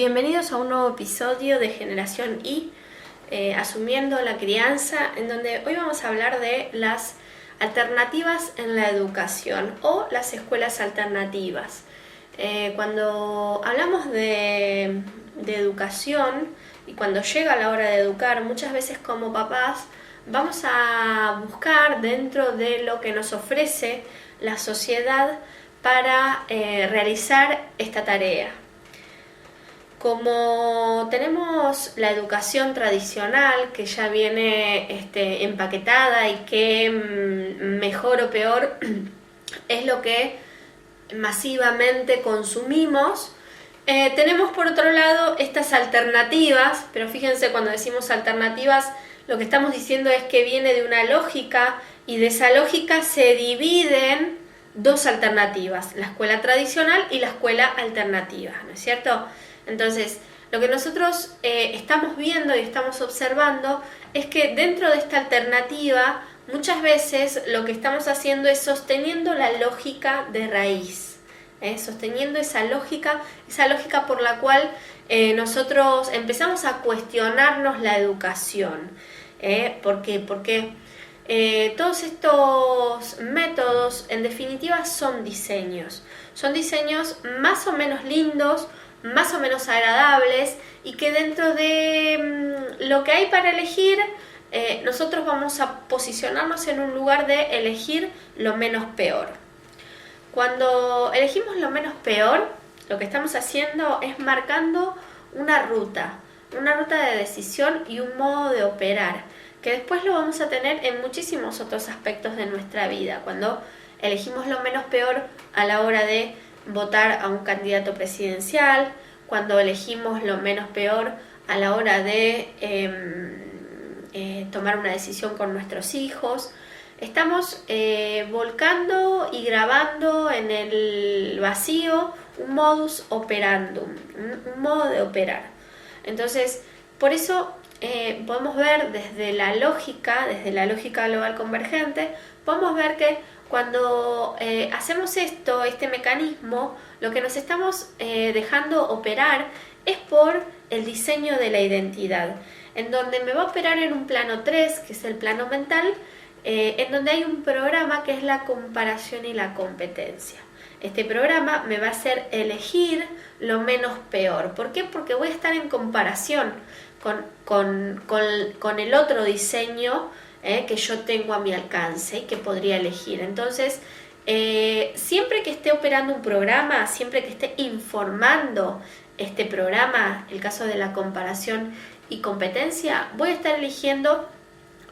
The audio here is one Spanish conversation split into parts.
Bienvenidos a un nuevo episodio de Generación I, asumiendo la crianza, en donde hoy vamos a hablar de las alternativas en la educación o las escuelas alternativas. Cuando hablamos de educación y cuando llega la hora de educar, muchas veces como papás vamos a buscar dentro de lo que nos ofrece la sociedad para realizar esta tarea. Como tenemos la educación tradicional que ya viene empaquetada y que mejor o peor es lo que masivamente consumimos, tenemos por otro lado estas alternativas, pero fíjense, cuando decimos alternativas lo que estamos diciendo es que viene de una lógica y de esa lógica se dividen dos alternativas, la escuela tradicional y la escuela alternativa, ¿no es cierto? Entonces, lo que nosotros estamos viendo y estamos observando es que dentro de esta alternativa muchas veces lo que estamos haciendo es sosteniendo la lógica de raíz, sosteniendo esa lógica por la cual nosotros empezamos a cuestionarnos la educación. ¿Por qué? Porque todos estos métodos en definitiva son diseños más o menos lindos, más o menos agradables, y que dentro de lo que hay para elegir nosotros vamos a posicionarnos en un lugar de elegir lo menos peor. Cuando elegimos lo menos peor, lo que estamos haciendo es marcando una ruta de decisión y un modo de operar, que después lo vamos a tener en muchísimos otros aspectos de nuestra vida. Cuando elegimos lo menos peor a la hora de votar a un candidato presidencial, cuando elegimos lo menos peor a la hora de tomar una decisión con nuestros hijos, estamos volcando y grabando en el vacío un modus operandum, un modo de operar. Entonces, por eso podemos ver desde la lógica global convergente, podemos ver que cuando hacemos este mecanismo, lo que nos estamos dejando operar es por el diseño de la identidad, en donde me va a operar en un plano 3, que es el plano mental, en donde hay un programa que es la comparación y la competencia. Este programa me va a hacer elegir lo menos peor. ¿Por qué? Porque voy a estar en comparación con el otro diseño que yo tengo a mi alcance y que podría elegir. Entonces, siempre que esté operando un programa, siempre que esté informando este programa, el caso de la comparación y competencia, voy a estar eligiendo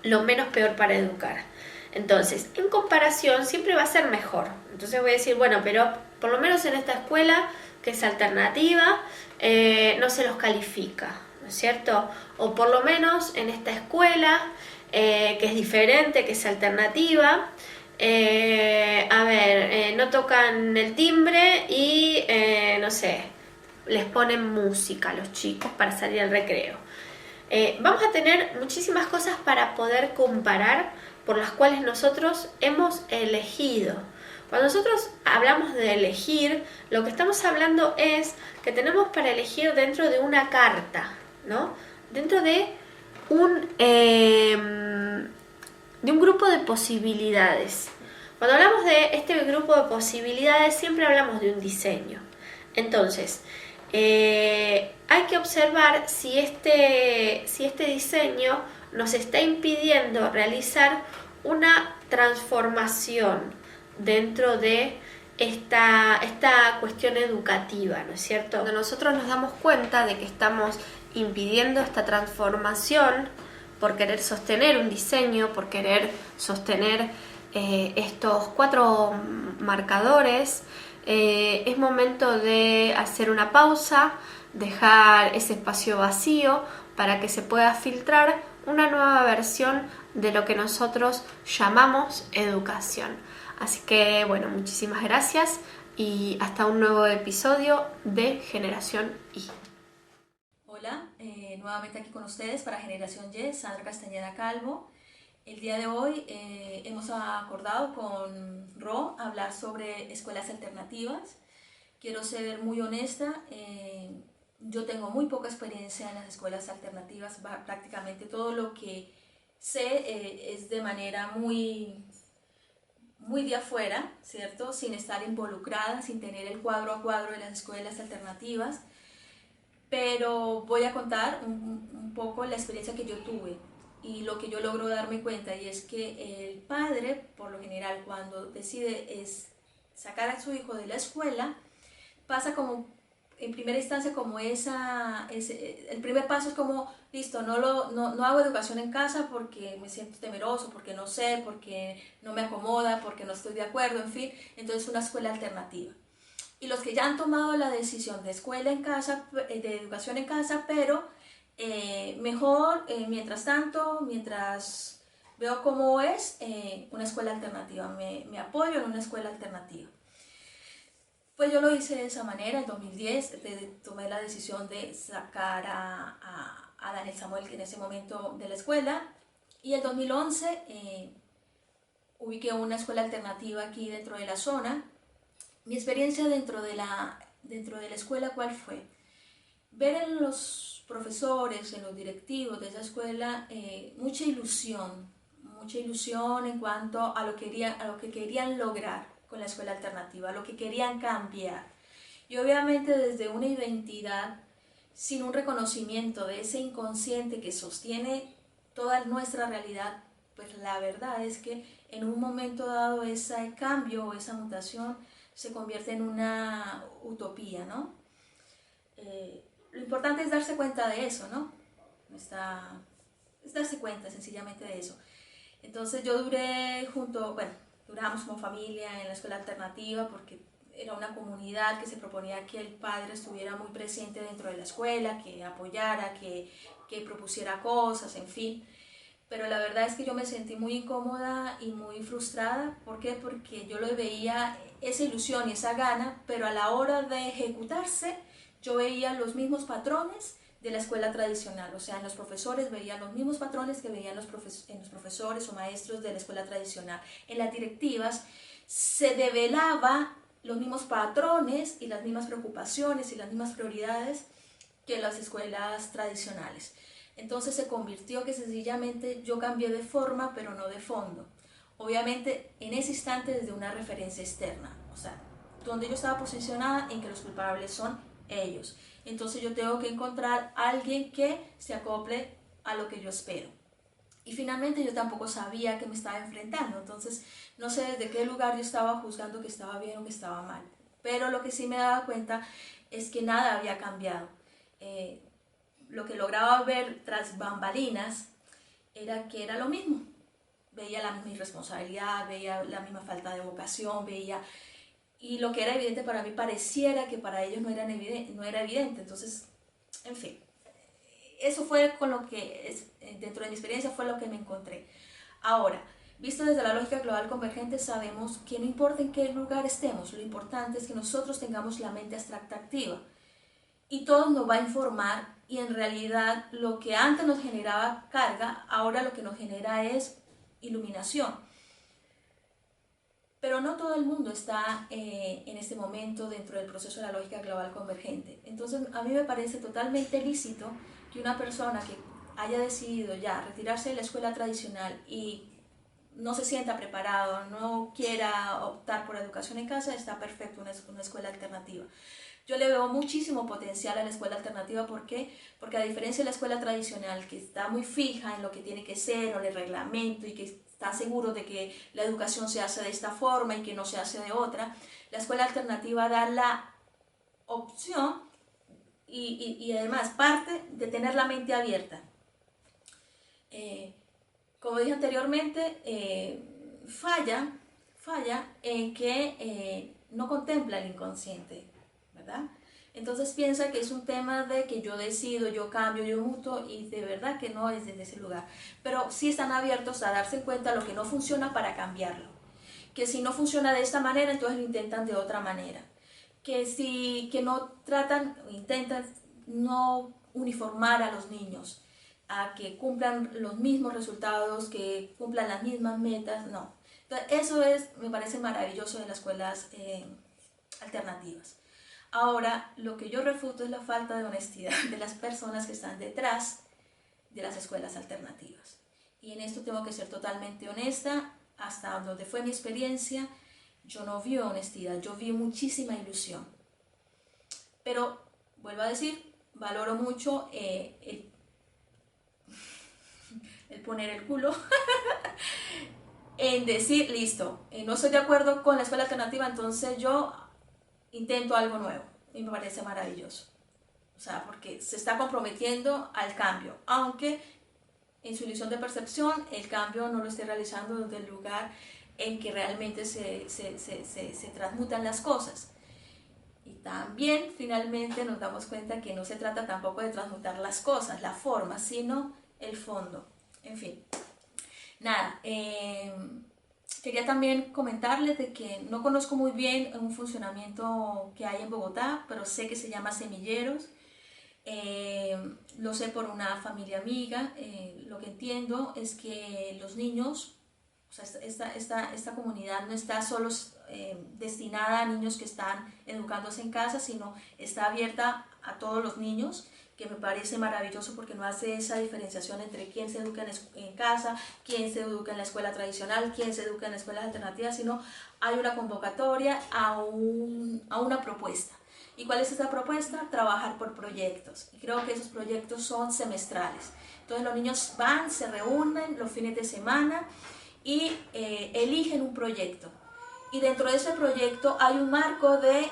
lo menos peor para educar. Entonces, en comparación siempre va a ser mejor. Entonces voy a decir, bueno, pero por lo menos en esta escuela que es alternativa, no se los califica, ¿no es cierto? O por lo menos en esta escuela que es diferente, que es alternativa, no tocan el timbre y no sé, les ponen música a los chicos para salir al recreo. Vamos a tener muchísimas cosas para poder comparar, por las cuales nosotros hemos elegido. Cuando nosotros hablamos de elegir, lo que estamos hablando es que tenemos para elegir dentro de una carta, ¿no? Dentro de un grupo de posibilidades. Cuando hablamos de este grupo de posibilidades, siempre hablamos de un diseño. Entonces, hay que observar si este diseño nos está impidiendo realizar una transformación dentro de esta cuestión educativa, ¿no es cierto? Cuando nosotros nos damos cuenta de que estamos impidiendo esta transformación por querer sostener un diseño, por querer sostener estos 4 marcadores, es momento de hacer una pausa, dejar ese espacio vacío para que se pueda filtrar una nueva versión de lo que nosotros llamamos educación. Así que bueno, muchísimas gracias y hasta un nuevo episodio de Generación I. Hola, nuevamente aquí con ustedes para Generación Y, Sandra Castañeda Calvo. El día de hoy hemos acordado con Ro hablar sobre escuelas alternativas. Quiero ser muy honesta, Yo tengo muy poca experiencia en las escuelas alternativas, prácticamente todo lo que sé es de manera muy de afuera, ¿cierto? Sin estar involucrada, sin tener el cuadro a cuadro de las escuelas alternativas, pero voy a contar un poco la experiencia que yo tuve y lo que yo logro darme cuenta, y es que el padre, por lo general, cuando decide sacar a su hijo de la escuela, pasa como en primera instancia como el primer paso es como, listo, no hago educación en casa porque me siento temeroso, porque no sé, porque no me acomoda, porque no estoy de acuerdo, en fin, entonces una escuela alternativa. Y los que ya han tomado la decisión de escuela en casa, de educación en casa, pero mejor, mientras tanto, mientras veo cómo es una escuela alternativa, me apoyo en una escuela alternativa. Pues yo lo hice de esa manera. En 2010 tomé la decisión de sacar a Daniel Samuel en ese momento de la escuela, y en 2011 ubiqué una escuela alternativa aquí dentro de la zona. Mi experiencia dentro de la escuela, ¿cuál fue? Ver en los profesores, en los directivos de esa escuela, mucha ilusión en cuanto a lo que querían lograr con la escuela alternativa, lo que querían cambiar. Y obviamente desde una identidad, sin un reconocimiento de ese inconsciente que sostiene toda nuestra realidad, pues la verdad es que en un momento dado ese cambio o esa mutación se convierte en una utopía, ¿no? Lo importante es darse cuenta de eso, ¿no? Es darse cuenta sencillamente de eso. Entonces yo duramos como familia en la escuela alternativa porque era una comunidad que se proponía que el padre estuviera muy presente dentro de la escuela, que apoyara, que propusiera cosas, en fin. Pero la verdad es que yo me sentí muy incómoda y muy frustrada. ¿Por qué? Porque yo lo veía esa ilusión y esa gana, pero a la hora de ejecutarse yo veía los mismos patrones de la escuela tradicional. O sea, en los profesores veía los mismos patrones que veían en los profesores o maestros de la escuela tradicional. En las directivas se develaba los mismos patrones y las mismas preocupaciones y las mismas prioridades que en las escuelas tradicionales. Entonces se convirtió que sencillamente yo cambié de forma, pero no de fondo. Obviamente en ese instante desde una referencia externa, o sea, donde yo estaba posicionada en que los culpables son ellos. Entonces yo tengo que encontrar a alguien que se acople a lo que yo espero. Y finalmente yo tampoco sabía que me estaba enfrentando, entonces no sé desde qué lugar yo estaba juzgando que estaba bien o que estaba mal. Pero lo que sí me daba cuenta es que nada había cambiado. Lo que lograba ver tras bambalinas era que era lo mismo. Veía la misma irresponsabilidad, veía la misma falta de vocación, y lo que era evidente para mí pareciera que para ellos no era evidente. Entonces, en fin, eso fue con lo que, dentro de mi experiencia, fue lo que me encontré. Ahora, visto desde la lógica global convergente, sabemos que no importa en qué lugar estemos, lo importante es que nosotros tengamos la mente abstracta activa. Y todo nos va a informar, y en realidad lo que antes nos generaba carga, ahora lo que nos genera es iluminación. Pero no todo el mundo está en este momento dentro del proceso de la lógica global convergente. Entonces a mí me parece totalmente lícito que una persona que haya decidido ya retirarse de la escuela tradicional y no se sienta preparado, no quiera optar por educación en casa, está perfecto una escuela alternativa. Yo le veo muchísimo potencial a la escuela alternativa. ¿Por qué? Porque a diferencia de la escuela tradicional, que está muy fija en lo que tiene que ser, o el reglamento, y que está seguro de que la educación se hace de esta forma y que no se hace de otra, la escuela alternativa da la opción y además parte de tener la mente abierta. Como dije anteriormente, falla en que no contempla el inconsciente, ¿verdad? Entonces piensa que es un tema de que yo decido, yo cambio, yo muto, y de verdad que no es desde ese lugar. Pero sí están abiertos a darse cuenta de lo que no funciona para cambiarlo. Que si no funciona de esta manera, entonces lo intentan de otra manera. Que no tratan, intentan no uniformar a los niños, a que cumplan los mismos resultados, que cumplan las mismas metas, no. Entonces, eso me parece maravilloso de las escuelas alternativas. Ahora, lo que yo refuto es la falta de honestidad de las personas que están detrás de las escuelas alternativas. Y en esto tengo que ser totalmente honesta. Hasta donde fue mi experiencia, yo no vi honestidad, yo vi muchísima ilusión. Pero, vuelvo a decir, valoro mucho el poner el culo en decir, listo, no estoy de acuerdo con la escuela alternativa, entonces yo intento algo nuevo. Y me parece maravilloso. O sea, porque se está comprometiendo al cambio, aunque en su ilusión de percepción el cambio no lo esté realizando desde el lugar en que realmente se transmutan las cosas. Y también finalmente nos damos cuenta que no se trata tampoco de transmutar las cosas, la forma, sino el fondo. En fin, nada, quería también comentarles de que no conozco muy bien un funcionamiento que hay en Bogotá, pero sé que se llama Semilleros. Lo sé por una familia amiga. Lo que entiendo es que los niños, o sea, esta comunidad no está solo destinada a niños que están educándose en casa, sino está abierta a todos los niños, que me parece maravilloso porque no hace esa diferenciación entre quién se educa en casa, quién se educa en la escuela tradicional, quién se educa en las escuelas alternativas, sino hay una convocatoria a una propuesta. ¿Y cuál es esa propuesta? Trabajar por proyectos. Y creo que esos proyectos son semestrales. Entonces los niños van, se reúnen los fines de semana y eligen un proyecto. Y dentro de ese proyecto hay un marco de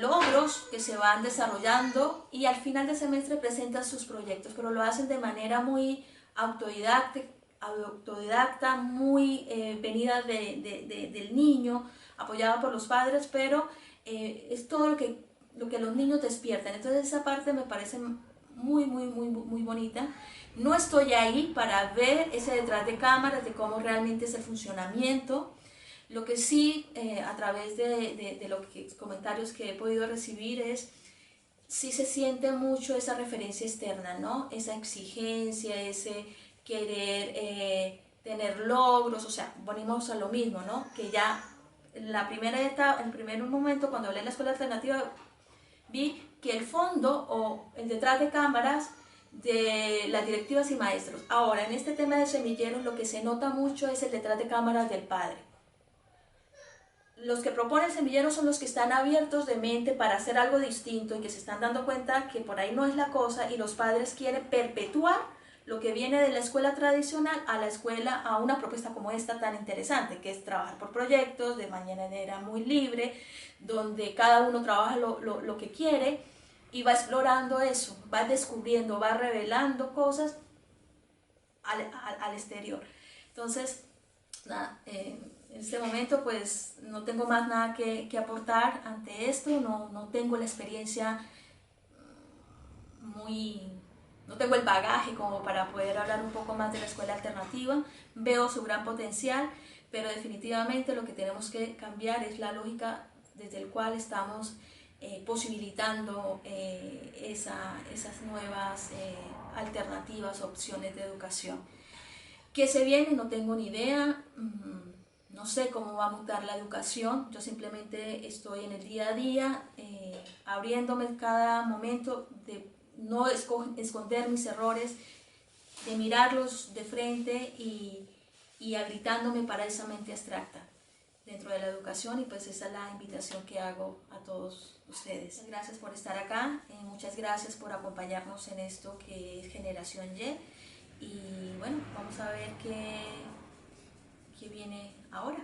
logros que se van desarrollando y al final del semestre presentan sus proyectos, pero lo hacen de manera muy autodidacta, muy venida del niño, apoyada por los padres, pero es todo lo que los niños despiertan. Entonces esa parte me parece muy bonita. No estoy ahí para ver ese detrás de cámaras de cómo realmente es el funcionamiento. Lo que sí, a través de los comentarios que he podido recibir es, sí se siente mucho esa referencia externa, ¿no? Esa exigencia, ese querer tener logros, o sea, venimos a lo mismo, ¿no? Que ya en el primer momento cuando hablé de la escuela alternativa, vi que el fondo o el detrás de cámaras de las directivas y maestros. Ahora, en este tema de semilleros, lo que se nota mucho es el detrás de cámaras del padre. Los que proponen semilleros son los que están abiertos de mente para hacer algo distinto y que se están dando cuenta que por ahí no es la cosa, y los padres quieren perpetuar lo que viene de la escuela tradicional a la escuela, a una propuesta como esta tan interesante, que es trabajar por proyectos, de manera muy libre, donde cada uno trabaja lo que quiere y va explorando eso, va descubriendo, va revelando cosas al exterior. Entonces, nada, en este momento pues no tengo más nada que aportar ante esto, no tengo la experiencia no tengo el bagaje como para poder hablar un poco más de la escuela alternativa. Veo su gran potencial, pero definitivamente lo que tenemos que cambiar es la lógica desde el cual estamos posibilitando esas nuevas alternativas, opciones de educación. ¿Qué se viene? No tengo ni idea. No sé cómo va a mutar la educación. Yo simplemente estoy en el día a día, abriéndome en cada momento, de no esconder mis errores, de mirarlos de frente y habilitándome para esa mente abstracta dentro de la educación. Y pues esa es la invitación que hago a todos ustedes. Gracias por estar acá, muchas gracias por acompañarnos en esto que es Generación Y. Y bueno, vamos a ver qué viene ahora.